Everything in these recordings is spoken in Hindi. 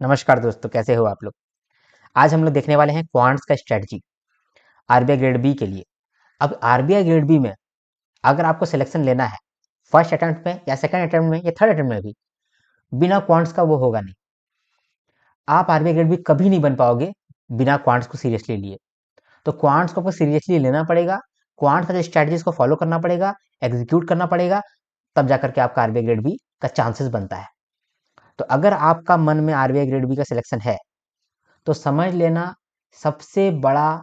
नमस्कार दोस्तों, कैसे हो आप लोग। आज हम लोग देखने वाले हैं क्वांट्स का स्ट्रेटजी आरबीआई ग्रेड बी के लिए। अब आरबीआई ग्रेड बी में अगर आपको सिलेक्शन लेना है फर्स्ट अटेम्प्ट में या सेकंड अटेम्प्ट में या थर्ड अटेम्प्ट में भी, बिना क्वांट्स का वो होगा नहीं। आप आरबीआई ग्रेड बी कभी नहीं बन पाओगे बिना क्वांट्स को सीरियसली लिए। तो क्वांट्स को आपको सीरियसली लेना पड़ेगा, क्वांट्स का जो स्ट्रेटजीज को फॉलो करना पड़ेगा, एग्जीक्यूट करना पड़ेगा, तब जाकर के आपका आरबीआई ग्रेड बी का चांसेस बनता है। तो अगर आपका मन में आरबीआई ग्रेड बी का सिलेक्शन है तो समझ लेना सबसे बड़ा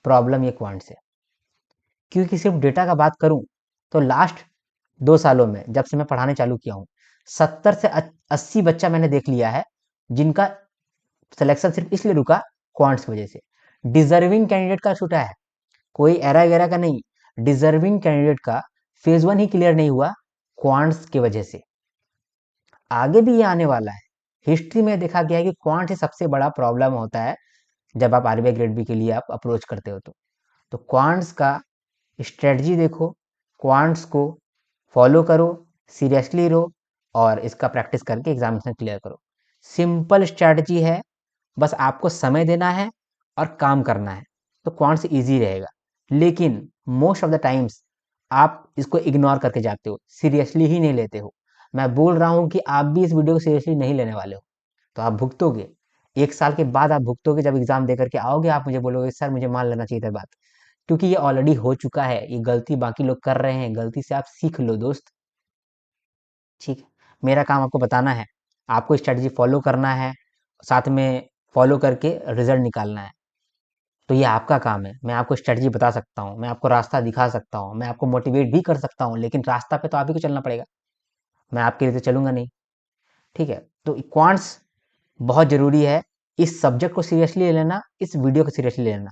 प्रॉब्लम ये क्वांट्स है। क्योंकि सिर्फ डेटा का बात करूं तो लास्ट 2 सालों में जब से मैं पढ़ाने चालू किया हूं 70 से 80 बच्चा मैंने देख लिया है जिनका सिलेक्शन सिर्फ इसलिए रुका क्वांट्स की वजह से। डिजर्विंग कैंडिडेट का छूटा है, कोई एरा गैरा का नहीं। डिजर्विंग कैंडिडेट का फेज 1 ही क्लियर नहीं हुआ क्वांट्स की वजह से। आगे भी ये आने वाला है। हिस्ट्री में देखा गया है कि क्वांट्स ही सबसे बड़ा प्रॉब्लम होता है जब आप आरबीआई ग्रेड बी के लिए आप अप्रोच करते हो। तो क्वांट्स का स्ट्रेटजी देखो, क्वांट्स को फॉलो करो, सीरियसली रहो और इसका प्रैक्टिस करके एग्जामिनेशन क्लियर करो। सिंपल स्ट्रेटजी है, बस आपको समय देना है और काम करना है, तो क्वांट्स इजी रहेगा। लेकिन मोस्ट ऑफ द टाइम्स आप इसको इग्नोर करके जाते हो, सीरियसली ही नहीं लेते हो। मैं बोल रहा हूँ कि आप भी इस वीडियो को सीरियसली नहीं लेने वाले हो, तो आप भुगतोगे। 1 साल के बाद आप भुगतोगे, जब एग्जाम दे करके आओगे आप मुझे बोलोगे सर मुझे मान लेना चाहिए था बात। क्योंकि ये ऑलरेडी हो चुका है, ये गलती बाकी लोग कर रहे हैं, गलती से आप सीख लो दोस्त। ठीक है, मेरा काम आपको बताना है, आपको स्ट्रेटजी फॉलो करना है, साथ में फॉलो करके रिजल्ट निकालना है। तो ये आपका काम है। मैं आपको स्ट्रेटजी बता सकता हूँ, मैं आपको रास्ता दिखा सकता हूँ, मैं आपको मोटिवेट भी कर सकता हूँ, लेकिन रास्ता पे तो आप ही को चलना पड़ेगा, मैं आपके लिए तो चलूंगा नहीं। ठीक है, तो क्वांट्स बहुत जरूरी है। इस सब्जेक्ट को सीरियसली ले लेना, इस वीडियो को सीरियसली ले लेना।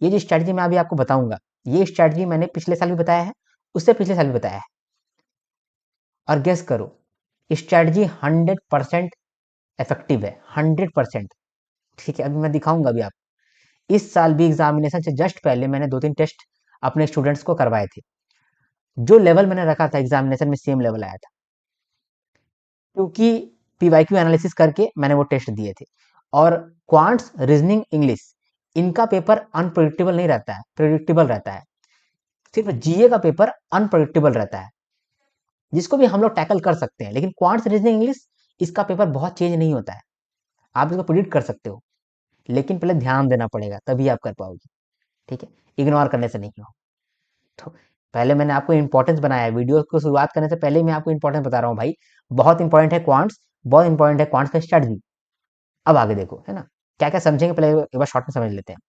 ये जो स्ट्रेटजी मैं अभी आपको बताऊंगा, ये स्ट्रेटजी मैंने पिछले साल भी बताया है, उससे पिछले साल भी बताया है। और गेस करो, स्ट्रेटजी 100% इफेक्टिव है, 100%। ठीक है, अभी मैं दिखाऊंगा अभी आप। इस साल भी एग्जामिनेशन से जस्ट पहले मैंने 2-3 टेस्ट अपने स्टूडेंट्स को करवाए थे। जो लेवल मैंने रखा था एग्जामिनेशन में सेम लेवल आया था, क्योंकि पीवाईक्यू एनालिसिस करके मैंने वो टेस्ट दिए थे। और क्वांट्स, रीजनिंग, इंग्लिश, इनका पेपर अनप्रिडिक्टेबल नहीं रहता है, प्रिडिक्टेबल रहता है। सिर्फ जीए का पेपर अनप्रिडिक्टेबल रहता है, जिसको भी हम लोग टैकल कर सकते हैं। लेकिन क्वांट्स, रीजनिंग, इंग्लिश, इसका पेपर बहुत चेंज नहीं होता है। आप इसको प्रिडिक्ट कर सकते हो, लेकिन पहले ध्यान देना पड़ेगा, तभी आप कर पाओगे। ठीक है, इग्नोर करने से नहीं हो। तो पहले मैंने आपको इंपॉर्टेंस बनाया है, वीडियो को शुरुआत करने से पहले ही मैं आपको इंपॉर्टेंस बता रहा हूँ भाई। बहुत इंपॉर्टेंट है क्वांट्स, बहुत इंपॉर्टेंट है क्वांट्स का स्ट्रेटजी। अब आगे देखो, है ना, क्या क्या समझेंगे, पहले एक बार शॉर्ट में समझ लेते हैं।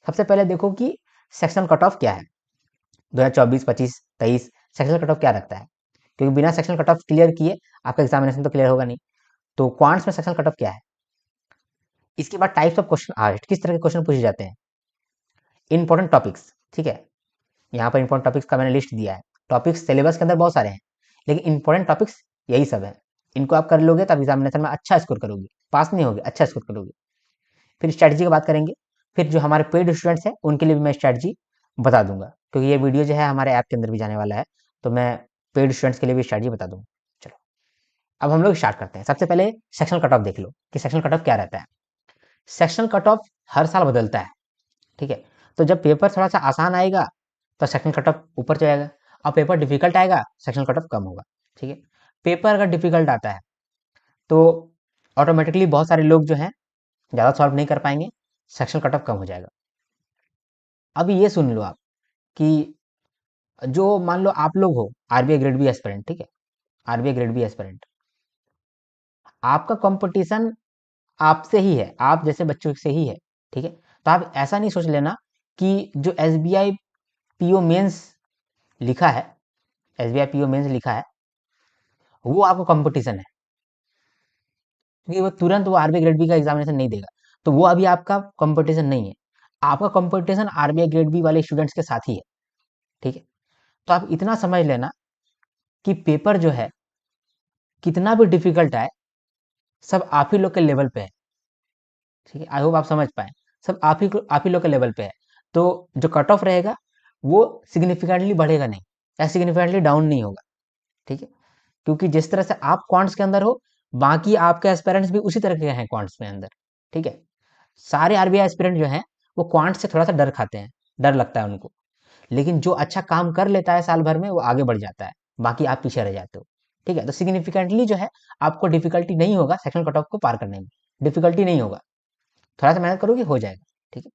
सबसे पहले देखो कि सेक्शन कट ऑफ क्या है। 2024, 25, 23 सेक्शन कट ऑफ क्या रखता है, क्योंकि बिना सेक्शन कट ऑफ क्लियर किए आपका एग्जामिनेशन तो क्लियर होगा नहीं। तो क्वांट्स में सेक्शन कट ऑफ क्या है। इसके बाद टाइप्स ऑफ क्वेश्चन आस्ट, किस तरह के क्वेश्चन पूछे जाते हैं। इंपॉर्टेंट टॉपिक्स, ठीक है, यहाँ पर इंपॉर्टेंट टॉपिक्स का मैंने लिस्ट दिया है। टॉपिक्स सिलेबस के अंदर बहुत सारे हैं, लेकिन इंपॉर्टेंट टॉपिक्स यही सब है। इनको आप कर लोगे तब एग्जामिनेशन में अच्छा स्कोर करोगे, पास नहीं होगे अच्छा स्कोर करोगे। फिर स्ट्रैटेजी की बात करेंगे। फिर जो हमारे पेड स्टूडेंट्स हैं उनके लिए भी मैं स्ट्रैटेजी बता दूंगा, क्योंकि ये वीडियो जो है हमारे ऐप के अंदर भी जाने वाला है, तो मैं पेड स्टूडेंट्स के लिए भी स्ट्रैटेजी बता दूंगा। चलो, अब हम लोग स्टार्ट करते हैं। सबसे पहले सेक्शनल कट ऑफ देख लो कि सेक्शनल कट ऑफ क्या रहता है। सेक्शनल कट ऑफ हर साल बदलता है। ठीक है, तो जब पेपर थोड़ा सा आसान आएगा तो सेक्शनल कट ऑफ ऊपर जाएगा, और पेपर डिफिकल्ट आएगा सेक्शनल कट ऑफ कम होगा। ठीक है, पेपर अगर डिफिकल्ट आता है तो ऑटोमेटिकली बहुत सारे लोग जो हैं ज़्यादा सॉल्व नहीं कर पाएंगे, सेक्शनल कट ऑफ कम हो जाएगा। अब ये सुन लो आप कि जो मान लो आप लोग हो आरबीआई ग्रेड बी एस्पिरेंट, ठीक है, आरबीआई ग्रेड बी एस्पिरेंट, आपका कंपटीशन आपसे ही है, आप जैसे बच्चों से ही है। ठीक है, तो आप ऐसा नहीं सोच लेना कि जो एसबीआई पीओ मेंस लिखा है, एसबीआई पीओ मेंस लिखा है, वो आपको कंपटीशन है, क्योंकि वो तुरंत वो आरबीआई ग्रेड बी का एग्जामिनेशन नहीं देगा। तो वो अभी आपका कंपटीशन नहीं है, आपका कंपटीशन आरबीआई ग्रेड बी वाले स्टूडेंट्स के साथ ही है। ठीक है, तो आप इतना समझ लेना कि पेपर जो है कितना भी डिफिकल्ट आए, सब आप ही लोग के लेवल पे है। ठीक है, आई होप आप समझ पाए, सब आप ही लोग के लेवल पे है। तो जो कट ऑफ रहेगा वो सिग्निफिकेंटली बढ़ेगा नहीं, या सिग्निफिकेंटली डाउन नहीं होगा। ठीक है, क्योंकि जिस तरह से आप क्वांट्स के अंदर हो, बाकी आपके एस्पिरेंट्स भी उसी तरह के हैं क्वांट्स में अंदर, ठीक है। सारे आरबीआई एस्पिरेंट जो हैं वो क्वांट से थोड़ा सा डर खाते हैं, डर लगता है उनको। लेकिन जो अच्छा काम कर लेता है साल भर में वो आगे बढ़ जाता है, बाकी आप पीछे रह जाते हो, ठीक है। तो सिग्निफिकेंटली जो है आपको डिफिकल्टी नहीं होगा सेक्शनल कट ऑफ को पार करने में, डिफिकल्टी नहीं होगा, थोड़ा सा मेहनत करोगे हो जाएगा, ठीक है।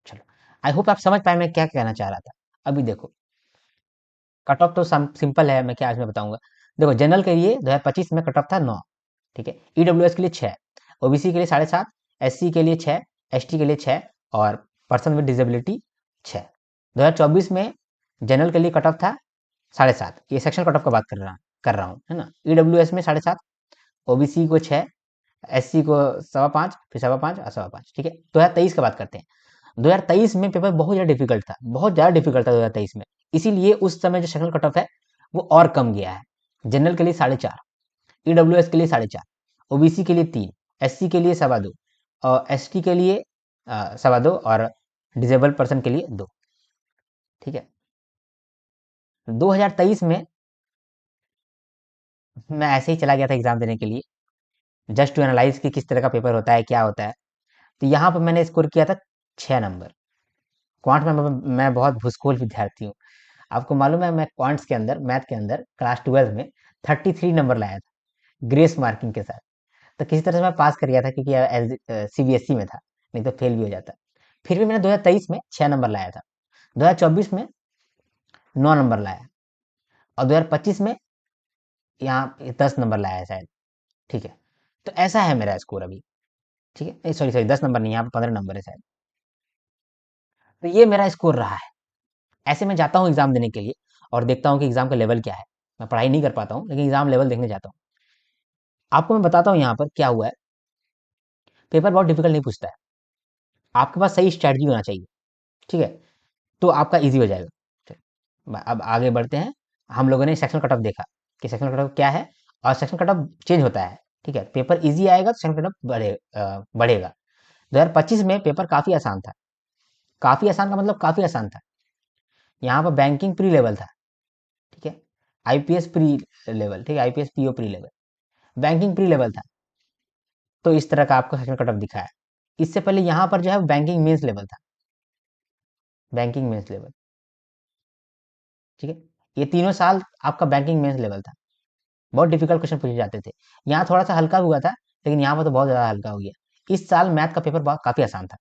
चलो, आई होप आप समझ पाए मैं क्या कहना चाह रहा था। अभी देखो, कट ऑफ तो सिंपल है, मैं क्या आज मैं बताऊंगा। देखो, जनरल के लिए 2025 में कट ऑफ था 9, ठीक है। ईडब्ल्यूएस के लिए 6, ओबीसी के लिए 7.5, एससी के लिए 6, एसटी के लिए 6 और पर्सन विद डिसेबिलिटी 6। 2024 में जनरल के लिए कट ऑफ था 7.5, ये सेक्शन कट ऑफ का बात कर रहा हूँ, है ना। ईडब्ल्यूएस में 7.5, ओबीसी को 6, एससी को 5.25, फिर 5.25 और 5.25, ठीक है। 2023 की बात करते हैं। 2023 में पेपर बहुत ज़्यादा डिफिकल्ट था, बहुत ज़्यादा डिफिकल्ट था 2023 में। इसीलिए उस समय जो सेक्शनल कट ऑफ है वो और कम गया है। जनरल के लिए 4.5, ईडब्ल्यूएस के लिए 4.5, ओबीसी के लिए 3, एससी के लिए 2.25 और एसटी के लिए 2.25 और डिजेबल पर्सन के लिए 2, ठीक है। 2023 में मैं ऐसे ही चला गया था एग्जाम देने के लिए, जस्ट टू एनालाइज कि किस तरह का पेपर होता है, क्या होता है। तो यहाँ पर मैंने स्कोर किया था 6 नंबर। क्वांट में मैं बहुत भूसकोल विद्यार्थी हूँ। आपको मालूम है, मैं क्वांट्स के अंदर, मैथ के अंदर क्लास 12 में 33 नंबर लाया था, ग्रेस मार्किंग के साथ। तो किसी तरह से मैं पास कर गया था, क्योंकि सीबीएसई में था, नहीं तो फेल भी हो जाता। फिर भी मैंने 2023 में 6 नंबर लाया था, 2024 में 9 नंबर लाया और 2025 में यहाँ 10 नंबर लाया है शायद, ठीक है। तो ऐसा है मेरा स्कोर अभी, ठीक है। नहीं, सॉरी सॉरी, 10 नंबर नहीं, यहाँ पे 15 नंबर है शायद। तो ये मेरा स्कोर रहा है। ऐसे मैं जाता हूँ एग्जाम देने के लिए और देखता हूँ कि एग्जाम का लेवल क्या है। मैं पढ़ाई नहीं कर पाता हूँ, लेकिन एग्जाम लेवल देखने जाता हूँ। आपको मैं बताता हूँ यहाँ पर क्या हुआ है। पेपर बहुत डिफिकल्ट नहीं पूछता है, आपके पास सही स्ट्रैटेजी होना चाहिए, ठीक है। तो आपका ईज़ी हो जाएगा। अब आगे बढ़ते हैं। हम लोगों ने सेक्शनल कट ऑफ देखा कि सेक्शनल कट ऑफ क्या है और सेक्शनल कट ऑफ चेंज होता है, ठीक है। पेपर ईज़ी आएगा तो सेक्शनल कट ऑफ बढ़ेगा। 2025 में पेपर काफ़ी आसान था। काफ़ी आसान का मतलब काफ़ी आसान था। यहाँ पर बैंकिंग प्री लेवल था, ठीक है। आईपीएस प्री लेवल, ठीक है, IPS PO pre level, banking pre level था। तो इस तरह का आपको सेक्शनल कट ऑफ दिखा है। इससे पहले यहाँ पर जो है बैंकिंग मेंस लेवल था, बैंकिंग मेंस लेवल, ठीक है। ये तीनों साल आपका बैंकिंग मेंस लेवल था। बहुत डिफिकल्ट क्वेश्चन पूछे जाते थे। यहाँ थोड़ा सा हल्का हुआ था, लेकिन यहाँ पर तो बहुत ज़्यादा हल्का हो गया। इस साल मैथ का पेपर बहुत काफ़ी आसान था।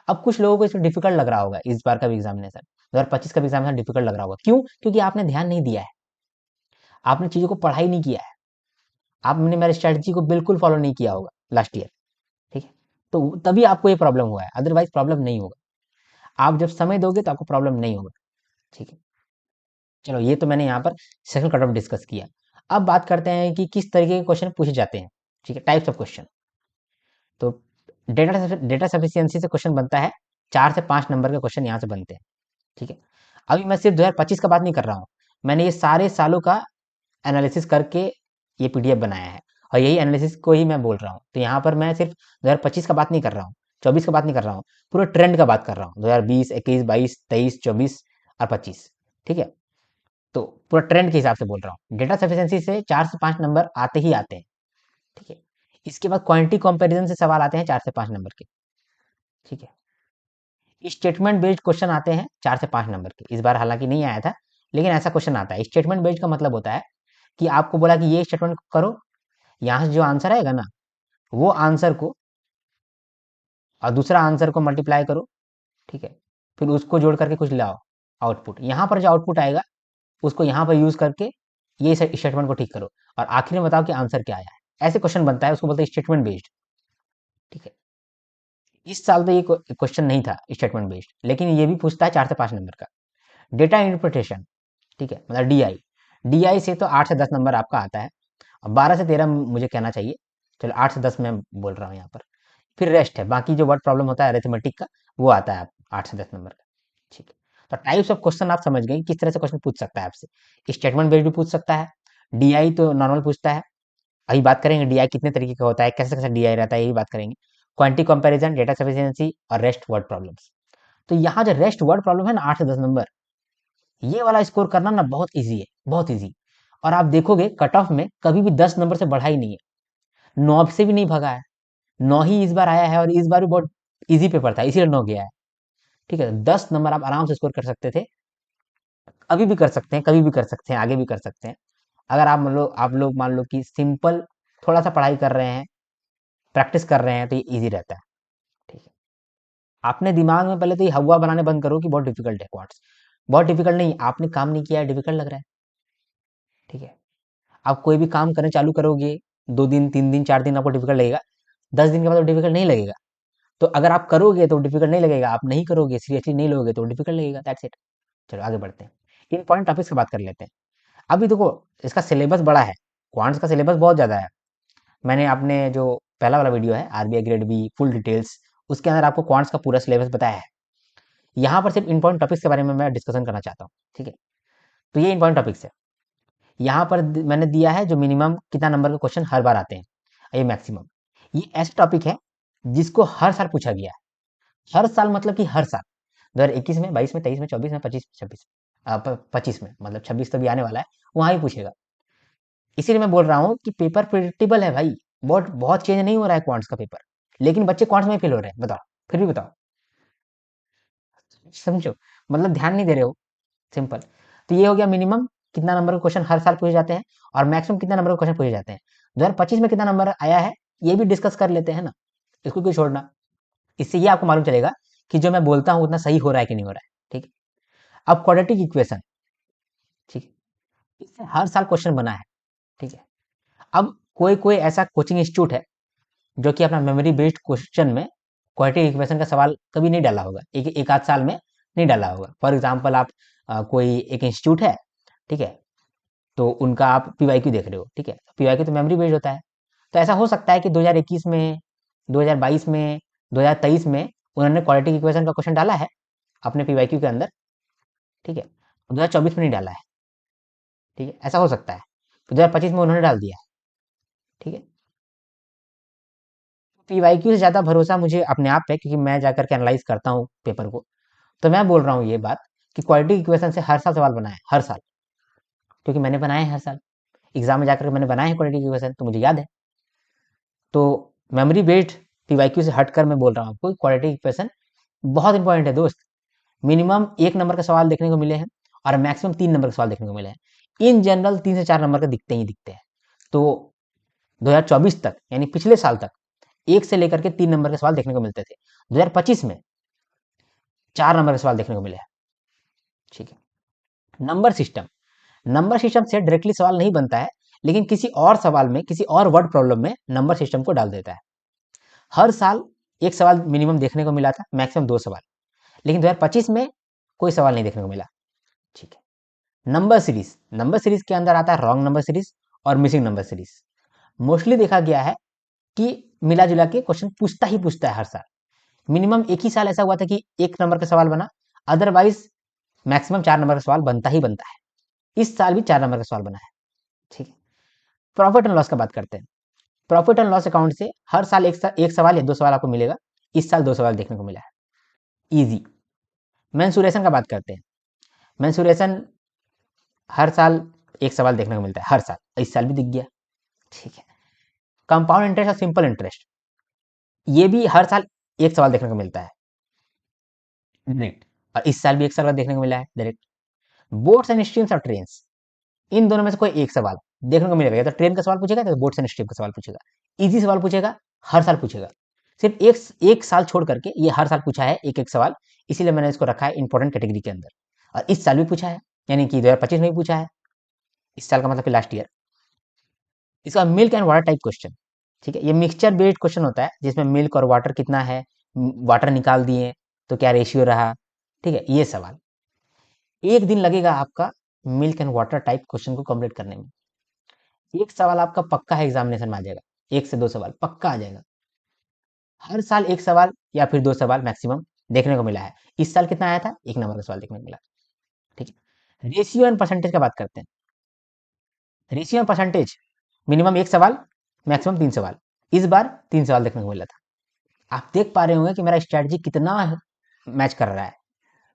अब कुछ लोगों को इसमें डिफिकल्ट लग रहा होगा, इस बार का भी एग्जामिनेशन 2025 का भी एग्जामिनेशन डिफिकल्ट लग रहा होगा। क्यों? क्योंकि आपने ध्यान नहीं दिया है, आपने चीज़ों को पढ़ाई नहीं किया है, आपने मेरी स्ट्रेटजी को बिल्कुल फॉलो नहीं किया होगा लास्ट ईयर, ठीक है। तो तभी आपको ये प्रॉब्लम हुआ है, अदरवाइज प्रॉब्लम नहीं होगा। आप जब समय दोगे तो आपको प्रॉब्लम नहीं होगा, ठीक है। चलो, ये तो मैंने यहाँ पर सेक्शन कट ऑफ डिस्कस किया। अब बात करते हैं कि किस तरीके के क्वेश्चन पूछे जाते हैं, ठीक है, टाइप्स ऑफ क्वेश्चन। तो डेटा सफिशिएंसी से क्वेश्चन बनता है, 4 से 5 नंबर के क्वेश्चन यहाँ से बनते हैं, ठीक है। अभी मैं सिर्फ 2025 का बात नहीं कर रहा हूँ, मैंने ये सारे सालों का एनालिसिस करके ये पीडीएफ बनाया है और यही एनालिसिस को ही मैं बोल रहा हूँ। तो यहाँ पर मैं सिर्फ 2025 का बात नहीं कर रहा हूँ, 24 का बात नहीं कर रहा हूँ, पूरे ट्रेंड का बात कर रहा हूँ, 2020, 21, 22, 23, 24 और 25, ठीक है। तो पूरा ट्रेंड के हिसाब से बोल रहा हूँ। डेटा सफिशिएंसी से 4 से 5 नंबर आते ही आते हैं, ठीक है। इसके बाद क्वांटिटी कंपैरिजन से सवाल आते हैं 4 से 5 नंबर के, ठीक है। स्टेटमेंट बेस्ड क्वेश्चन आते हैं 4 से 5 नंबर के। इस बार हालांकि नहीं आया था, लेकिन ऐसा क्वेश्चन आता है। स्टेटमेंट बेस्ड का मतलब होता है कि आपको बोला कि ये स्टेटमेंट करो, यहाँ से जो आंसर आएगा ना, वो आंसर को और दूसरा आंसर को मल्टीप्लाई करो, ठीक है। फिर उसको जोड़ करके कुछ लाओ आउटपुट। यहाँ पर जो आउटपुट आएगा उसको यहाँ पर यूज करके ये स्टेटमेंट को ठीक करो और आखिर में बताओ कि आंसर क्या आया है। ऐसे क्वेश्चन बनता है, उसको बोलते हैं स्टेटमेंट बेस्ड, ठीक है। इस साल तो ये क्वेश्चन नहीं था स्टेटमेंट बेस्ड, लेकिन ये भी पूछता है 4 से 5 नंबर का। डेटा इंटरप्रिटेशन, ठीक है, मतलब डीआई। डीआई से तो 8 से 10 नंबर आपका आता है, और 12 से 13 मुझे कहना चाहिए। चलो, 8 से 10 मैं बोल रहा हूँ यहाँ पर। फिर रेस्ट है, बाकी जो वर्ड प्रॉब्लम होता है अरिथमेटिक का, वो आता है 8 से 10 नंबर का, ठीक है। तो टाइप्स ऑफ क्वेश्चन आप समझ गए किस तरह से क्वेश्चन पूछ सकता है आपसे। स्टेटमेंट बेस्ड भी पूछ सकता है, डीआई तो नॉर्मल पूछता है। अभी बात करेंगे डीआई कितने तरीके का होता है, कैसे कैसे डीआई रहता है, यही बात करेंगे। क्वांटिटी कंपैरिजन, डेटा सफिशिएंसी और रेस्ट वर्ड प्रॉब्लम्स। तो यहाँ जो रेस्ट वर्ड प्रॉब्लम है ना, 8 से 10 नंबर, ये वाला स्कोर करना ना बहुत ईजी है, बहुत ईजी। और आप देखोगे कट ऑफ में कभी भी 10 नंबर से बढ़ा ही नहीं है, 9 से भी नहीं भगा है, 9 ही इस बार आया है और इस बार भी बहुत इजी पेपर था इसीलिए 9 गया है। ठीक है, 10 नंबर आप आराम से स्कोर कर सकते थे, अभी भी कर सकते हैं, कभी भी कर सकते हैं, आगे भी कर सकते हैं। अगर आप लोग मान लो कि सिंपल थोड़ा सा पढ़ाई कर रहे हैं, प्रैक्टिस कर रहे हैं, तो ये इजी रहता है। ठीक है, आपने दिमाग में पहले तो ये हवा बनाने बंद करो कि बहुत डिफिकल्ट है क्वाड्स। बहुत डिफिकल्ट नहीं, आपने काम नहीं किया है, डिफिकल्ट लग रहा है। ठीक है, आप कोई भी काम करने चालू करोगे, 2 दिन 3 दिन 4 दिन आपको डिफिकल्ट लगेगा, 10 दिन के बाद तो डिफिकल्ट नहीं लगेगा। तो अगर आप करोगे तो डिफिकल्ट नहीं लगेगा, आप नहीं करोगे, सीरियसली नहीं लोगे तो डिफिकल्ट लगेगा, दैट्स इट। चलो आगे बढ़ते हैं, इंपॉर्टेंट टॉपिक्स की बात कर लेते हैं। अभी देखो, इसका सिलेबस बड़ा है, क्वांट्स का सिलेबस बहुत ज़्यादा है। मैंने आपने जो पहला वाला वीडियो है RBI grade B full details, उसके अंदर आपको क्वांट्स का पूरा सिलेबस बताया है। यहाँ पर सिर्फ इंपॉर्टेंट टॉपिक्स के बारे में मैं डिस्कशन करना चाहता हूँ। ठीक है, तो ये इंपॉर्टेंट टॉपिक्स है। यहाँ पर मैंने दिया है जो मिनिमम कितना नंबर के क्वेश्चन हर बार आते हैं, ये मैक्सिमम। ये ऐसा टॉपिक है जिसको हर साल पूछा गया है। हर साल मतलब कि हर साल 2021 में, 22 में, 23 में, 24 में, 25 26 25 में, मतलब 26 तो भी आने वाला है, वहां ही पूछेगा। इसीलिए मैं बोल रहा हूँ कि पेपर प्रिडिक्टेबल है भाई, बहुत बहुत चेंज नहीं हो रहा है क्वांट्स का पेपर। लेकिन बच्चे क्वांट्स में फेल हो रहे हैं, बताओ, फिर भी बताओ, समझो, मतलब ध्यान नहीं दे रहे हो, सिंपल। तो ये हो गया मिनिमम कितना नंबर के क्वेश्चन हर साल पूछे जाते हैं, और मैक्सिमम कितना नंबर के क्वेश्चन पूछे जाते हैं। 2025 में कितना नंबर आया है, ये भी डिस्कस कर लेते हैं ना, इसको क्यों छोड़ना। इससे ये आपको मालूम चलेगा कि जो मैं बोलता हूँ उतना सही हो रहा है कि नहीं हो रहा है। ठीक है, अब क्वाड्रेटिक इक्वेशन, ठीक है, इससे हर साल क्वेश्चन बना है। ठीक है, अब कोई कोई ऐसा कोचिंग इंस्टीट्यूट है जो कि अपना मेमोरी बेस्ड क्वेश्चन में क्वाड्रेटिक इक्वेशन का सवाल कभी नहीं डाला होगा, एक आध साल में नहीं डाला होगा। फॉर एग्जाम्पल आप कोई एक इंस्टीट्यूट है, ठीक है, तो उनका आप पीवाईक्यू देख रहे हो, ठीक है, पीवाईक्यू तो मेमोरी बेस्ड होता है। तो ऐसा हो सकता है कि 2021 में, 2022 में, 2023 में उन्होंने क्वाड्रेटिक इक्वेशन का क्वेश्चन डाला है अपने पीवाईक्यू के अंदर। ठीक है, 2024 में नहीं डाला है। ठीक है, ऐसा हो सकता है, तो 2025 में उन्होंने डाल दिया है। ठीक है, पीवाईक्यू से ज़्यादा भरोसा मुझे अपने आप पे, क्योंकि मैं जाकर के एनालाइज करता हूँ पेपर को। तो मैं बोल रहा हूँ ये बात कि क्वाड्रेटिक इक्वेशन से हर साल सवाल बना है, हर साल, क्योंकि मैंने बनाए हैं हर साल। एग्जाम में जाकर के मैंने बनाए हैं क्वाड्रेटिक इक्वेशन, तो मुझे याद है। तो मेमोरी बेस्ड पीवाईक्यू से हटकर मैं बोल रहा हूँ आपको क्वाड्रेटिक इक्वेशन बहुत इंपॉर्टेंट है दोस्त। मिनिमम 1 नंबर का सवाल देखने को मिले हैं, और मैक्सिमम 3 नंबर के सवाल देखने को मिले हैं। इन जनरल 3 से 4 नंबर के दिखते ही दिखते हैं। तो 2024 तक, यानी पिछले साल तक, 1 से लेकर के 3 नंबर के सवाल देखने को मिलते थे। 2025 में 4 नंबर के सवाल देखने को मिले हैं। ठीक है, नंबर सिस्टम से डायरेक्टली सवाल नहीं बनता है, लेकिन किसी और सवाल में, किसी और वर्ड प्रॉब्लम में नंबर सिस्टम को डाल देता है। हर साल एक सवाल मिनिमम देखने को मिला था, मैक्सिमम 2 सवाल, लेकिन 2025 में कोई सवाल नहीं देखने को मिला। ठीक है, नंबर सीरीज के अंदर आता है रॉन्ग नंबर सीरीज और मिसिंग नंबर सीरीज। मोस्टली देखा गया है कि मिला जुला के क्वेश्चन पूछता है हर साल। मिनिमम एक ही साल ऐसा हुआ था कि 1 नंबर का सवाल बना, अदरवाइज मैक्सिमम 4 नंबर का सवाल बनता ही बनता है। इस साल भी 4 नंबर का सवाल बना है। ठीक है, प्रॉफिट एंड लॉस का बात करते हैं। प्रॉफिट एंड लॉस अकाउंट से हर साल एक सवाल या 2 सवाल आपको मिलेगा। इस साल 2 सवाल देखने को मिला है, इजी। मेंसुरेशन का बात करते हैं। मेंसुरेशन हर साल एक सवाल देखने को मिलता है, हर साल, इस साल भी दिख गया। ठीक है, कंपाउंड इंटरेस्ट और सिंपल इंटरेस्ट, ये भी हर साल एक सवाल देखने को मिलता है डायरेक्ट, और इस साल भी एक सवाल देखने को मिला है डायरेक्ट। बोट्स एंड स्ट्रीम्स और ट्रेन्स, इन दोनों में से कोई एक सवाल देखने को मिलेगा, या तो ट्रेन का सवाल पूछेगा या तो बोट्स एंड स्ट्रीम का सवाल पूछेगा। इजी सवाल पूछेगा, हर साल पूछेगा। सिर्फ एक एक साल छोड़ करके ये हर साल पूछा है एक एक सवाल, इसीलिए मैंने इसको रखा है इंपॉर्टेंट कैटेगरी के अंदर। और इस साल भी पूछा है, यानी कि 2025 में भी पूछा है, इस साल का मतलब कि लास्ट ईयर। इसका milk and water type question, ठीक है, ये मिक्सचर बेस्ड क्वेश्चन होता है जिसमें मिल्क और वाटर कितना है, वाटर निकाल दिए तो क्या रेशियो रहा। ठीक है, ये सवाल 1 दिन लगेगा आपका milk and water type question को कंप्लीट करने में। एक सवाल आपका पक्का है एग्जामिनेशन में आ जाएगा, 1 से 2 सवाल पक्का आ जाएगा। हर साल एक सवाल या फिर 2 सवाल मैक्सिमम देखने को मिला है। इस साल कितना आया था, 1 नंबर का सवाल देखने को मिला। ठीक है, रेशियो एंड परसेंटेज का बात करते हैं। रेशियो एंड परसेंटेज, मिनिमम एक सवाल, मैक्सिमम 3 सवाल। इस बार 3 सवाल देखने को मिला था। आप देख पा रहे होंगे कि मेरा स्ट्रैटेजी कितना मैच कर रहा है।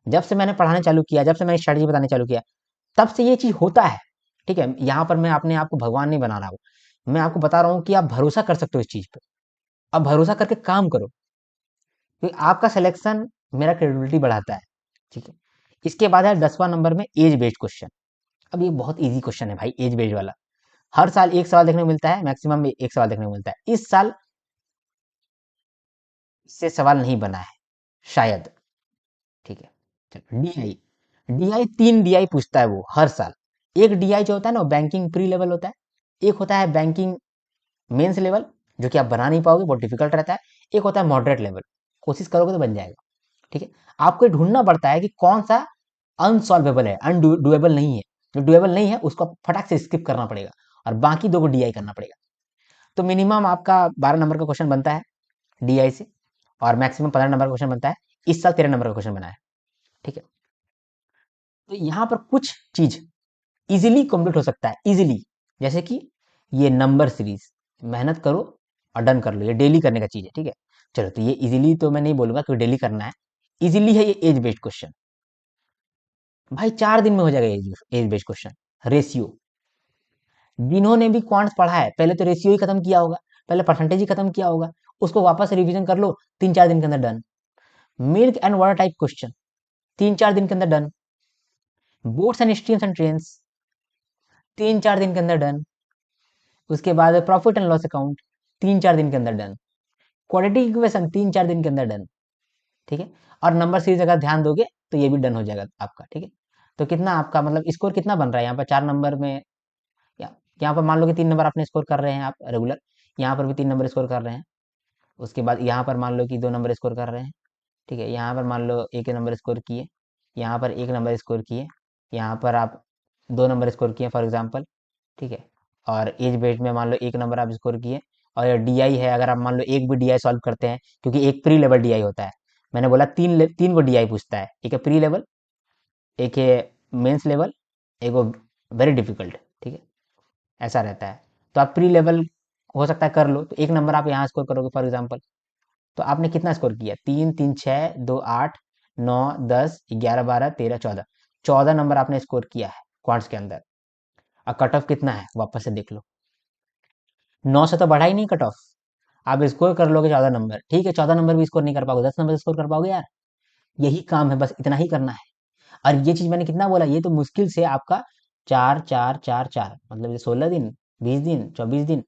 जब से मैंने पढ़ाने चालू किया, जब से मैंने स्ट्रैटेजी बताने चालू किया, तब से ये चीज होता है। ठीक है, यहाँ पर मैं अपने आप को भगवान नहीं बना रहा हूँ, मैं आपको बता रहा हूँ कि आप भरोसा कर सकते हो इस चीज पे। अब भरोसा करके काम करो, क्योंकि आपका सिलेक्शन मेरा क्रेडिबिलिटी बढ़ाता है। ठीक है, इसके बाद है 10वां नंबर में एज बेस्ड क्वेश्चन। अब ये बहुत इजी क्वेश्चन है भाई, एज बेस्ड वाला। हर साल एक सवाल देखने को मिलता है, मैक्सिमम एक सवाल देखने को मिलता है। इस साल इससे सवाल नहीं बना है शायद। ठीक है, चलो डीआई। डीआई 3 डीआई पूछता है वो हर साल। एक डीआई जो होता है ना, बैंकिंग प्री लेवल होता है। एक होता है बैंकिंग मेंस लेवल, जो कि आप बना नहीं पाओगे, बहुत डिफिकल्ट रहता है। एक होता है मॉडरेट लेवल, कोशिश करोगे तो बन जाएगा। ठीक है, आपको ये ढूंढना पड़ता है कि कौन सा अनसॉल्वेबल है, अनडुएबल नहीं है। जो डुएबल नहीं है उसको फटाक से स्किप करना पड़ेगा, और बाकी दो को डीआई करना पड़ेगा। तो मिनिमम आपका 12 नंबर का क्वेश्चन बनता है डीआई से, और मैक्सिमम 15 नंबर का क्वेश्चन बनता है। इस साल 13 नंबर का क्वेश्चन बना है। ठीक है, तो यहाँ पर कुछ चीज इजीली कंप्लीट हो सकता है, इजीली। जैसे कि ये नंबर सीरीज, मेहनत करो और डन कर लो, ये डेली करने का चीज है। ठीक है, चलो, तो ये इजीली तो मैं नहीं बोलूंगा क्योंकि डेली करना है। इजीली है ये एज बेस्ड क्वेश्चन। भाई 4 दिन में हो जाएगा एज बेस्ड क्वेश्चन। रेशियो, जिन्होंने भी क्वांट्स पढ़ा है पहले तो रेशियो ही खत्म किया होगा, पहले परसेंटेज ही खत्म किया होगा। उसको वापस रिवीजन कर लो, 3-4 दिन के अंदर done. Milk and water type question, 3-4 दिन के अंदर done. Boats and streams and trains, 3-4 दिन के अंदर डन। उसके बाद प्रॉफिट एंड लॉस अकाउंट, 3-4 दिन के अंदर डन। क्वाड्रेटिक इक्वेशन, 3-4 दिन के अंदर डन। ठीक है, और नंबर सीरीज अगर ध्यान दोगे तो ये भी डन हो जाएगा आपका। ठीक है, तो कितना आपका मतलब स्कोर कितना बन रहा है यहाँ पर 4 नंबर में? यहाँ पर मान लो कि 3 नंबर आपने स्कोर कर रहे हैं आप रेगुलर, यहाँ पर भी 3 नंबर स्कोर कर रहे हैं। उसके बाद यहाँ पर मान लो कि 2 नंबर स्कोर कर रहे हैं। ठीक है, यहाँ पर मान लो 1 नंबर स्कोर किए, यहाँ पर 1 नंबर स्कोर किए, यहाँ पर आप 2 नंबर स्कोर किए फॉर एग्जाम्पल। ठीक है, और एज बेस्ड में मान लो 1 नंबर आप स्कोर किए। और डीआई है, अगर आप मान लो एक भी डीआई सॉल्व करते हैं, क्योंकि एक प्री लेवल डीआई होता है। मैंने बोला तीन को डीआई पूछता है, एक है प्री लेवल, एक है मेंस लेवल, एक वो वेरी डिफिकल्ट। ठीक है, ऐसा रहता है। तो आप प्री लेवल हो सकता है कर लो, तो 1 नंबर आप यहाँ स्कोर करोगे फॉर एग्जाम्पल। तो आपने कितना स्कोर किया? 3, 3, 6, 2, 8, 9, 10, 11, 12, 13, 14, 14 नंबर आपने स्कोर किया है क्वांट्स के अंदर। और कट ऑफ कितना है वापस से देख लो, 9 से तो बढ़ा ही नहीं कट ऑफ। आप स्कोर कर लोगे 14 नंबर, ठीक है, 14 नंबर भी स्कोर नहीं कर पाओगे, 10 नंबर स्कोर कर पाओगे यार? यही काम है, बस इतना ही करना है। और ये चीज मैंने कितना बोला, ये तो मुश्किल से आपका 4, 4, 4, 4, मतलब ये 16 दिन, 20 दिन, 24 दिन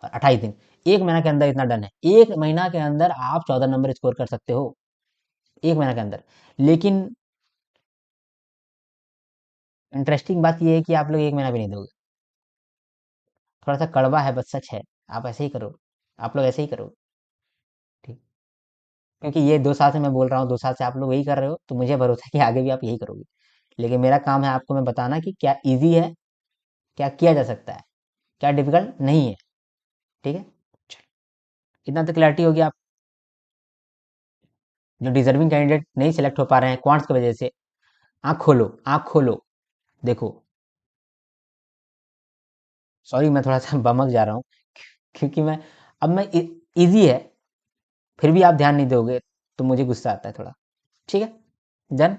और 28 दिन, 1 महीना के अंदर इतना डन है। 1 महीना के अंदर आप 14 नंबर स्कोर कर सकते हो, 1 महीना के अंदर। लेकिन इंटरेस्टिंग बात यह है कि आप लोग 1 महीना भी नहीं दोगे। थोड़ा सा कड़वा है, बस सच है। आप ऐसे ही करो, आप लोग ऐसे ही करो। ठीक, क्योंकि ये 2 साल से मैं बोल रहा हूँ, 2 साल से आप लोग यही कर रहे हो, तो मुझे भरोसा है कि आगे भी आप यही करोगे। लेकिन मेरा काम है आपको मैं बताना कि क्या इजी है, क्या किया जा सकता है, क्या डिफिकल्ट नहीं है। ठीक है, इतना तो क्लैरिटी होगी। आप जो डिजर्विंग कैंडिडेट नहीं सिलेक्ट हो पा रहे हैं क्वांट्स की वजह से, आंख खोलो, आंख खोलो, देखो। सॉरी, मैं थोड़ा सा बमक जा रहा हूँ, क्योंकि मैं अब मैं इजी है, फिर भी आप ध्यान नहीं दोगे तो मुझे गुस्सा आता है थोड़ा। ठीक है, डन,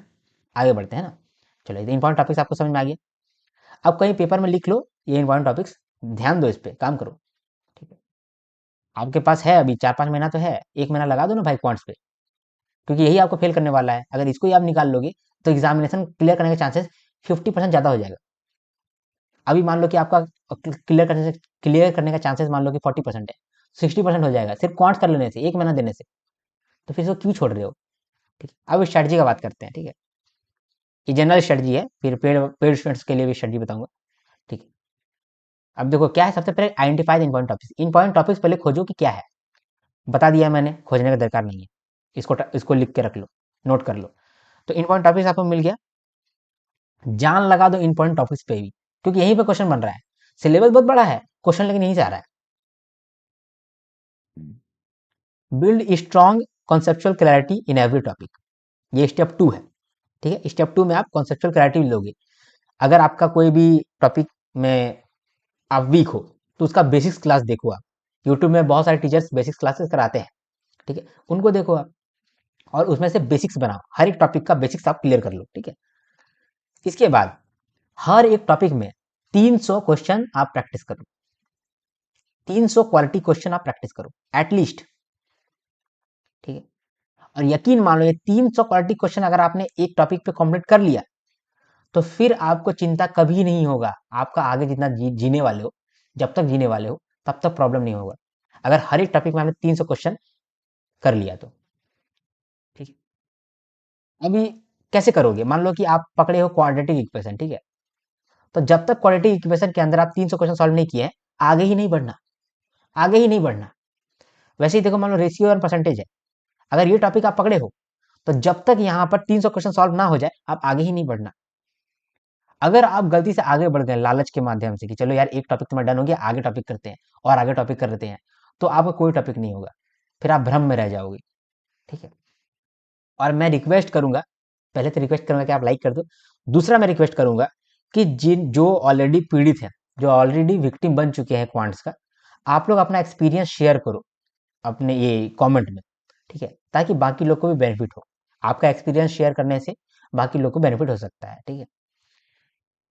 आगे बढ़ते हैं ना। चलो, ये इंपॉर्टेंट टॉपिक्स आपको समझ में आ गया। अब कहीं पेपर में लिख लो ये इंपॉर्टेंट टॉपिक्स, ध्यान दो, इस पे काम करो। ठीक है, आपके पास है अभी 4-5 महीना तो है, 1 महीना लगा दो ना भाई क्वांट्स पे, क्योंकि यही आपको फेल करने वाला है। अगर इसको ही आप निकाल लोगे तो एग्जामिनेशन क्लियर करने के चांसेस 50% ज़्यादा हो जाएगा। अभी मान लो कि आपका क्लियर करने का चांसेस मान लो कि 40% है, 60% हो जाएगा सिर्फ क्वांट्स कर लेने से, 1 महीना देने से। तो फिर इसको क्यों छोड़ रहे हो? ठीक है, अब स्ट्रेटजी का बात करते हैं। ठीक है, ये जनरल स्ट्रेटजी है, फिर पेड पेड स्टूडेंट्स के लिए भी स्ट्रेटजी बताऊंगा। ठीक है, अब देखो क्या है, सबसे पहले identify the important topics. Important topics पहले खोजो कि क्या है। बता दिया मैंने, खोजने का दरकार नहीं है। इसको लिख के रख लो, नोट कर लो। तो इंपॉर्टेंट टॉपिक्स आपको मिल गया, जान लगा दो इंपॉर्टेंट टॉपिक्स पे भी, क्योंकि यहीं पे क्वेश्चन बन रहा है। सिलेबस बहुत बड़ा है, क्वेश्चन लेकिन यहीं से आ रहा है। Build strong conceptual clarity in every topic, ये स्टेप 2 है। ठीक है, स्टेप 2 में आप कॉन्सेप्चुअल क्लैरिटी लोगे। अगर आपका कोई भी टॉपिक में आप वीक हो तो उसका बेसिक्स क्लास देखो आप। यूट्यूब में बहुत सारे टीचर्स बेसिक्स क्लासेस कराते हैं। ठीक है, उनको देखो आप, और उसमें से बेसिक्स बनाओ, हर एक टॉपिक का बेसिक्स आप क्लियर कर लो। ठीक है, इसके बाद हर एक टॉपिक में 300 क्वेश्चन आप प्रैक्टिस करो। 300 क्वालिटी क्वेश्चन आप प्रैक्टिस करो एटलीस्ट, ठीक है। और यकीन मान लो ये 300 क्वालिटी क्वेश्चन अगर आपने एक टॉपिक पे कंप्लीट कर लिया, तो फिर आपको चिंता कभी नहीं होगा। आपका आगे जितना जीने वाले हो, जब तक जीने वाले हो तब तक प्रॉब्लम नहीं होगा, अगर हर एक टॉपिक में आपने 300 क्वेश्चन कर लिया तो, ठीक है। अभी कैसे करोगे? मान लो कि आप पकड़े हो क्वाड्रेटिक इक्वेशन, ठीक है। तो जब तक क्वाड्रेटिक इक्वेशन के अंदर आप 300 क्वेश्चन सॉल्व नहीं किए हैं, आगे ही नहीं बढ़ना, आगे ही नहीं बढ़ना। वैसे ही देखो, मान लो रेशियो और परसेंटेज है, अगर ये टॉपिक आप पकड़े हो, तो जब तक यहाँ पर 300 क्वेश्चन सॉल्व ना हो जाए, आप आगे ही नहीं बढ़ना। अगर आप गलती से आगे बढ़ गए लालच के माध्यम से कि चलो यार एक टॉपिक तुम्हारा डन हो गया, आगे टॉपिक करते हैं और आगे टॉपिक कर लेते हैं, तो आपका कोई टॉपिक नहीं होगा, फिर आप भ्रम में रह जाओगे, ठीक है। और मैं रिक्वेस्ट करूंगा, पहले तो रिक्वेस्ट करूंगा कि आप लाइक कर दो। दूसरा मैं रिक्वेस्ट करूंगा कि जिन जो ऑलरेडी पीड़ित हैं, जो ऑलरेडी विक्टिम बन चुके हैं क्वांट्स का, आप लोग अपना एक्सपीरियंस शेयर करो अपने ये कमेंट में, ठीक है, ताकि बाकी लोग को भी बेनिफिट हो। आपका एक्सपीरियंस शेयर करने से बाकी लोग को बेनिफिट हो सकता है, ठीक है।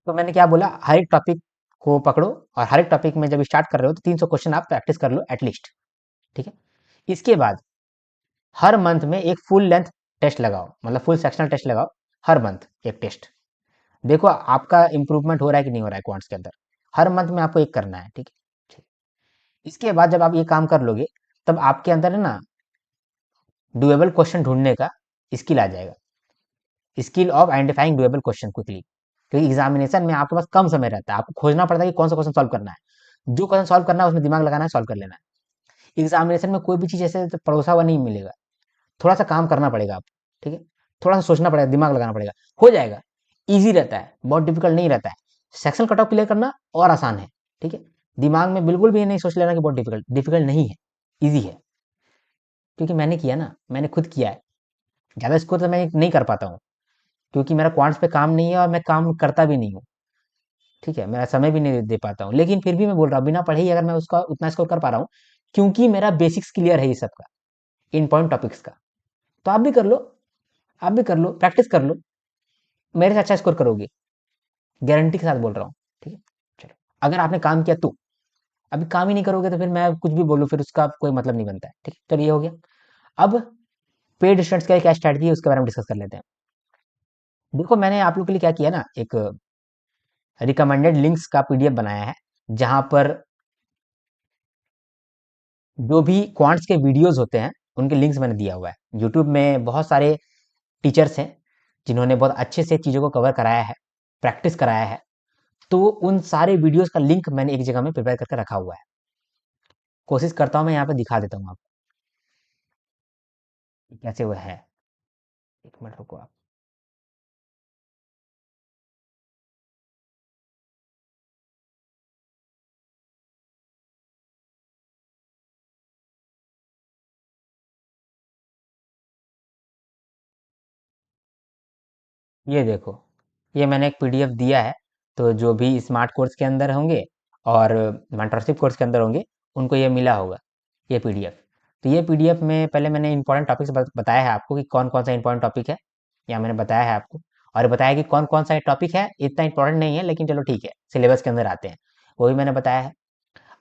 तो मैंने क्या बोला, हर एक टॉपिक को पकड़ो, और हर एक टॉपिक में जब स्टार्ट कर रहे हो तो 300 क्वेश्चन आप प्रैक्टिस कर लो एटलीस्ट, ठीक है। इसके बाद हर मंथ में एक फुल लेंथ टेस्ट लगाओ, मतलब फुल सेक्शनल टेस्ट लगाओ, हर मंथ एक टेस्ट। देखो आपका इंप्रूवमेंट हो रहा है कि नहीं हो रहा है क्वांट्स के अंदर, हर मंथ में आपको एक करना है, ठीक है, ठीक। इसके बाद जब आप ये काम कर लोगे, तब आपके अंदर है ना डुएबल क्वेश्चन ढूंढने का स्किल आ जाएगा, skill of identifying doable question quickly. क्योंकि एग्जामिनेशन में आपके पास कम समय रहता है, आपको खोजना पड़ता है कि कौन सा क्वेश्चन सॉल्व करना है, जो क्वेश्चन सॉल्व करना है उसमें दिमाग लगाना है, सॉल्व कर लेना है। एग्जामिनेशन में कोई भी चीज ऐसे तो परोसा हुआ नहीं मिलेगा, थोड़ा सा काम करना पड़ेगा आपको, ठीक है, थोड़ा सा सोचना पड़ेगा, दिमाग लगाना पड़ेगा, हो जाएगा। ईजी रहता है, बहुत डिफिकल्ट नहीं रहता है। सेक्शन कट ऑफ क्लियर करना और आसान है, ठीक है। दिमाग में बिल्कुल भी नहीं सोच लेना कि बहुत डिफिकल्ट, डिफिकल्ट नहीं है, ईजी है। क्योंकि मैंने किया ना, मैंने खुद किया है। ज़्यादा स्कोर तो मैं नहीं कर पाता हूँ, क्योंकि मेरा क्वांट्स पे काम नहीं है और मैं काम करता भी नहीं हूँ, ठीक है, मेरा समय भी नहीं दे पाता हूँ। लेकिन फिर भी मैं बोल रहा हूँ, बिना पढ़े ही अगर मैं उसका उतना स्कोर कर पा रहा हूँ, क्योंकि मेरा बेसिक्स क्लियर है ये सब का, इंपॉर्टेंट टॉपिक्स का। तो आप भी कर लो, आप भी कर लो, प्रैक्टिस कर लो, मेरे से अच्छा स्कोर करोगे, गारंटी के साथ बोल रहा हूँ, ठीक है। चलो, अगर आपने काम किया तो, अभी काम ही नहीं करोगे तो फिर मैं कुछ भी बोलूँ, फिर उसका कोई मतलब नहीं बनता है, ठीक है। चलिए, ये हो गया। अब पेड स्टूडेंट्स का क्या स्ट्रैटेजी है उसके बारे में डिस्कस कर लेते हैं। देखो मैंने आप लोग के लिए क्या किया ना, एक रिकमेंडेड लिंक्स का पीडीएफ बनाया है, जहां पर जो भी क्वांट्स के वीडियोस होते हैं उनके लिंक्स मैंने दिया हुआ है। यूट्यूब में बहुत सारे टीचर्स हैं जिन्होंने बहुत अच्छे से चीज़ों को कवर कराया है, प्रैक्टिस कराया है। तो उन सारे वीडियोस का लिंक मैंने एक जगह में प्रिपेयर करके रखा हुआ है। कोशिश करता हूँ मैं यहाँ पे दिखा देता हूँ आपको कि कैसे वो है। एक मिनट रुको आप। ये देखो, ये मैंने एक पीडीएफ दिया है। तो जो भी स्मार्ट कोर्स के अंदर होंगे और मेंटरशिप कोर्स के अंदर होंगे, उनको ये मिला होगा, ये पीडीएफ। तो ये पीडीएफ में पहले मैंने इंपॉर्टेंट टॉपिक्स बताया है आपको कि कौन कौन सा इंपॉर्टेंट टॉपिक है, या मैंने बताया है आपको, और बताया कि कौन कौन सा टॉपिक है इतना इंपॉर्टेंट नहीं है, लेकिन चलो ठीक है, सिलेबस के अंदर आते हैं, वो भी मैंने बताया है।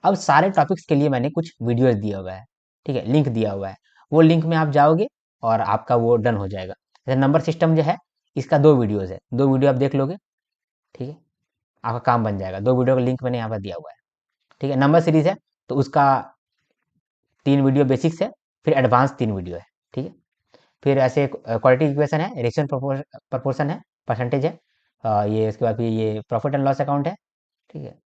अब सारे टॉपिक्स के लिए मैंने कुछ वीडियोस दिया हुआ है, ठीक है, लिंक दिया हुआ है। वो लिंक में आप जाओगे और आपका वो डन हो जाएगा। जैसे नंबर सिस्टम जो है, इसका 2 वीडियोस है, 2 वीडियो आप देख लोगे, ठीक है, आपका काम बन जाएगा। 2 वीडियो का लिंक मैंने यहाँ पर दिया हुआ है, ठीक है। नंबर सीरीज है तो उसका 3 वीडियो बेसिक्स है, फिर एडवांस 3 वीडियो है, ठीक है। फिर ऐसे क्वालिटी इक्वेशन है, रेशियो प्रपोर्शन है, परसेंटेज है, ये उसके बाद फिर ये प्रॉफिट एंड लॉस अकाउंट है, ठीक है।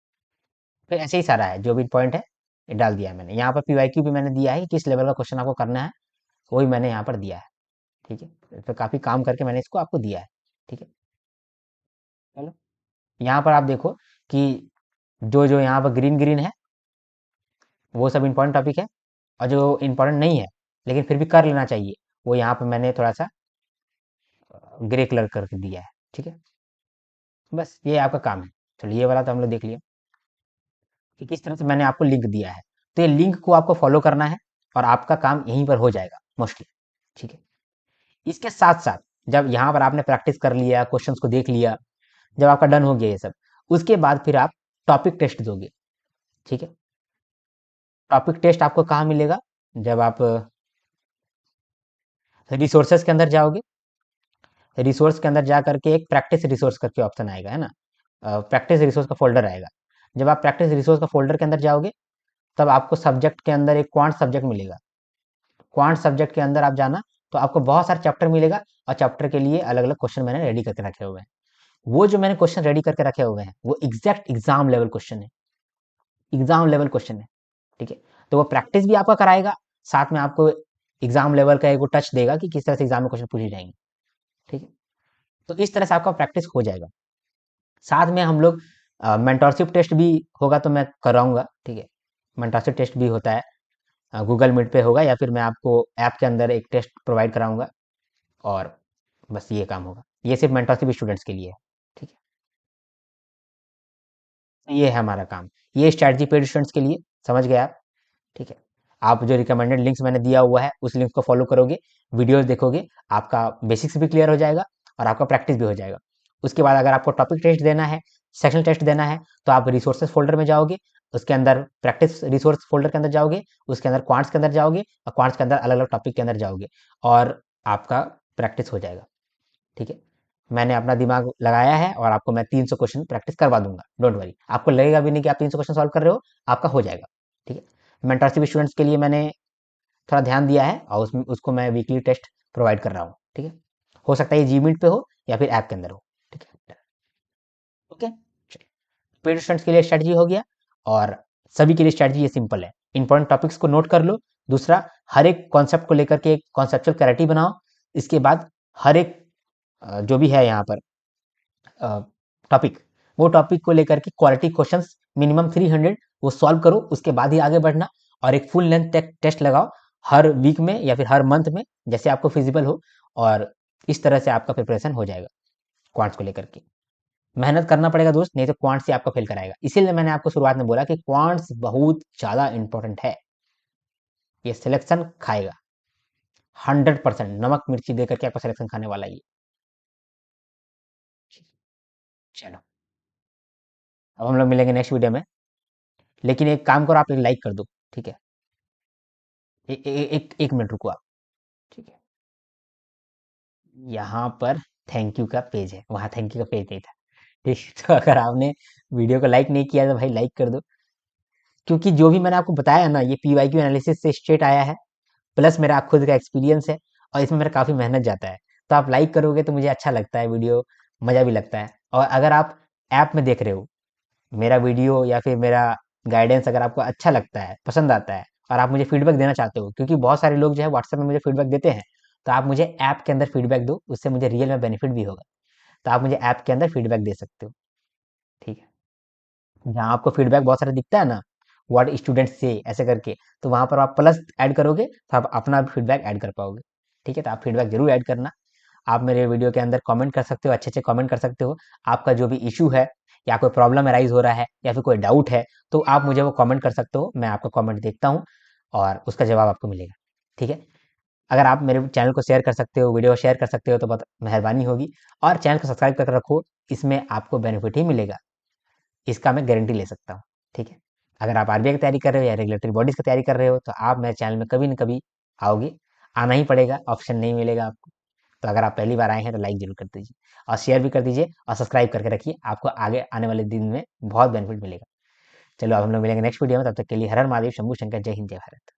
फिर ऐसे ही सारा है, जो भी पॉइंट है ये डाल दिया है मैंने। यहाँ पर पीवाईक्यू भी मैंने दिया है कि किस लेवल का क्वेश्चन आपको करना है, वही मैंने यहाँ पर दिया है, ठीक है। तो काफ़ी काम करके मैंने इसको आपको दिया है, ठीक है। चलो, यहाँ पर आप देखो कि जो जो यहाँ पर ग्रीन ग्रीन है, वो सब इंपॉर्टेंट टॉपिक है, और जो इंपॉर्टेंट नहीं है लेकिन फिर भी कर लेना चाहिए, वो यहाँ पर मैंने थोड़ा सा ग्रे कलर करके दिया है, ठीक है। बस ये आपका काम है। चलो, ये वाला तो हम लोग देख लिया कि किस तरह से मैंने आपको लिंक दिया है। तो ये लिंक को आपको फॉलो करना है और आपका काम यहीं पर हो जाएगा मोस्टली, ठीक है। इसके साथ साथ जब यहाँ पर आपने प्रैक्टिस कर लिया, क्वेश्चंस को देख लिया, जब आपका डन हो गया ये सब, उसके बाद फिर आप टॉपिक टेस्ट दोगे, ठीक है। टॉपिक टेस्ट आपको कहाँ मिलेगा? जब आप रिसोर्सेज के अंदर जाओगे, रिसोर्स के अंदर जा करके एक प्रैक्टिस रिसोर्स करके ऑप्शन आएगा, है ना? प्रैक्टिस रिसोर्स का फ़ोल्डर आएगा। जब आप प्रैक्टिस रिसोर्स का फ़ोल्डर के अंदर जाओगे, तब आपको सब्जेक्ट के अंदर एक क्वांट सब्जेक्ट मिलेगा। क्वांट सब्जेक्ट के अंदर आप जाना, तो आपको बहुत सारे चैप्टर मिलेगा और चैप्टर के लिए अलग-अलग क्वेश्चन मैंने रेडी करके रखे हुए हैं। वो जो मैंने क्वेश्चन रेडी करके रखे हुए हैं, वो एग्ज़ैक्ट एग्ज़ाम लेवल क्वेश्चन है, एग्ज़ाम लेवल क्वेश्चन है, ठीक है? तो वो प्रैक्टिस भी आपका कराएगा, साथ में आपको एग्ज़ाम लेवल का एक वो टच देगा कि किस तरह से एग्ज़ाम में क्वेश्चन पूछे जाएँगे, ठीक है? तो इस तरह से आपका प्रैक्टिस हो जाएगा। साथ में हम लोग मेंटरशिप टेस्ट भी होगा तो मैं कराऊँगा, ठीक है? मेंटरशिप टेस्ट भी होता है, गूगल मीट पे होगा या फिर मैं आपको ऐप के अंदर एक टेस्ट प्रोवाइड कराऊँगा और बस ये काम होगा। ये सिर्फ़ मेंटरशिप स्टूडेंट्स के लिए है, ठीक है? ये है हमारा काम। ये स्ट्रैटेजी पेड स्टूडेंट्स के लिए, समझ गए आप? ठीक है? आप जो रिकमेंडेड लिंक्स मैंने दिया हुआ है, उस लिंक को फ़ॉलो करोगे, वीडियोज़ देखोगे, आपका बेसिक्स भी क्लियर हो जाएगा और आपका प्रैक्टिस भी हो जाएगा। उसके बाद अगर आपको टॉपिक टेस्ट देना है, सेक्शनल टेस्ट देना है, तो आप रिसोर्सेज़ फ़ोल्डर में जाओगे, उसके अंदर प्रैक्टिस रिसोर्स फ़ोल्डर के अंदर जाओगे, उसके अंदर क्वांट्स के अंदर जाओगे और क्वांट्स के अंदर अलग-अलग टॉपिक के अंदर जाओगे और आपका प्रैक्टिस हो जाएगा, ठीक है? मैंने अपना दिमाग लगाया है और आपको मैं 300 क्वेश्चन प्रैक्टिस करवा दूँगा, डोंट वरी। आपको लगेगा भी नहीं कि आप 300 क्वेश्चन सॉल्व कर रहे हो, आपका हो जाएगा, ठीक है? मेंटरशिप स्टूडेंट्स के लिए मैंने थोड़ा ध्यान दिया है और उसमें उसको मैं वीकली टेस्ट प्रोवाइड कर रहा हूँ, ठीक है? हो सकता है ये जीमीट पे हो या फिर ऐप के अंदर हो, ठीक है? ओके? चलिए, पेड स्टूडेंट्स के लिए स्ट्रैटेजी हो गया और सभी के लिए स्ट्रैटेजी ये सिंपल है। इंपॉर्टेंट टॉपिक्स को नोट कर लो। दूसरा, हर एक कॉन्सेप्ट को लेकर के एक कॉन्सेप्चुअल क्लैरिटी बनाओ। इसके बाद हर एक जो भी है यहाँ पर टॉपिक, वो टॉपिक को लेकर के क्वालिटी क्वेश्चंस मिनिमम 300 वो सॉल्व करो, उसके बाद ही आगे बढ़ना और एक फुल लेंथ टेस्ट लगाओ हर वीक में या फिर हर मंथ में, जैसे आपको फिजिबल हो और इस तरह से आपका प्रिपरेशन हो जाएगा क्वांट्स को लेकर के। मेहनत करना पड़ेगा दोस्त, नहीं तो क्वांट्स से आपका फेल कराएगा। इसीलिए मैंने आपको शुरुआत में बोला कि क्वांट्स बहुत ज़्यादा इंपॉर्टेंट है, ये सिलेक्शन खाएगा 100%, नमक मिर्ची दे करके आपका सिलेक्शन खाने वाला ही है। चलो, अब हम लोग मिलेंगे नेक्स्ट वीडियो में, लेकिन एक काम करो, आप एक लाइक कर दो, ठीक है? एक मिनट रुको आप, ठीक है? यहाँ पर थैंक यू का पेज है, वहाँ थैंक यू का पेज नहीं था, ठीक है? तो अगर आपने वीडियो को लाइक नहीं किया तो भाई लाइक कर दो, क्योंकि जो भी मैंने आपको बताया ना, ये पीवाईक्यू एनालिसिस से स्ट्रेट आया है, प्लस मेरा खुद का एक्सपीरियंस है और इसमें मेरा काफ़ी मेहनत जाता है। तो आप लाइक करोगे तो मुझे अच्छा लगता है, वीडियो मज़ा भी लगता है। और अगर आप ऐप में देख रहे हो, मेरा वीडियो या फिर मेरा गाइडेंस अगर आपको अच्छा लगता है, पसंद आता है और आप मुझे फीडबैक देना चाहते हो, क्योंकि बहुत सारे लोग जो है व्हाट्सएप में मुझे फीडबैक देते हैं, तो आप मुझे ऐप के अंदर फीडबैक दो, उससे मुझे रियल में बेनिफिट भी होगा। तो आप मुझे ऐप के अंदर फीडबैक दे सकते हो, ठीक है? जहाँ आपको फीडबैक बहुत सारा दिखता है ना, व्हाट स्टूडेंट्स से ऐसे करके, तो वहाँ पर आप प्लस ऐड करोगे तो आप अपना फीडबैक ऐड कर पाओगे, ठीक है? तो आप फीडबैक जरूर ऐड करना। आप मेरे वीडियो के अंदर कमेंट कर सकते हो, अच्छे-अच्छे कमेंट कर सकते हो। आपका जो भी इश्यू है या कोई प्रॉब्लम अराइज़ हो रहा है या फिर कोई डाउट है, तो आप मुझे वो कमेंट कर सकते हो। मैं आपका कमेंट देखता हूँ और उसका जवाब आपको मिलेगा, ठीक है? अगर आप मेरे चैनल को शेयर कर सकते हो, वीडियो शेयर कर सकते हो तो बहुत मेहरबानी होगी और चैनल को सब्सक्राइब करके रखो, इसमें आपको बेनिफिट ही मिलेगा। इसका मैं गारंटी ले सकता हूँ, ठीक है? अगर आप आरबीआई की तैयारी कर रहे हो या रेगुलेटरी बॉडीज़ की तैयारी कर रहे हो, तो आप मेरे चैनल में कभी न कभी आओगे, आना ही पड़ेगा, ऑप्शन नहीं मिलेगा आपको। तो अगर आप पहली बार आए हैं तो लाइक ज़रूर कर दीजिए और शेयर भी कर दीजिए और सब्सक्राइब करके रखिए, आपको आगे आने वाले दिन में बहुत बेनिफिट मिलेगा। चलो अब हम लोग मिलेंगे नेक्स्ट वीडियो में, तब तक के लिए हर हर महादेव, शंभू शंकर, जय हिंद, जय भारत।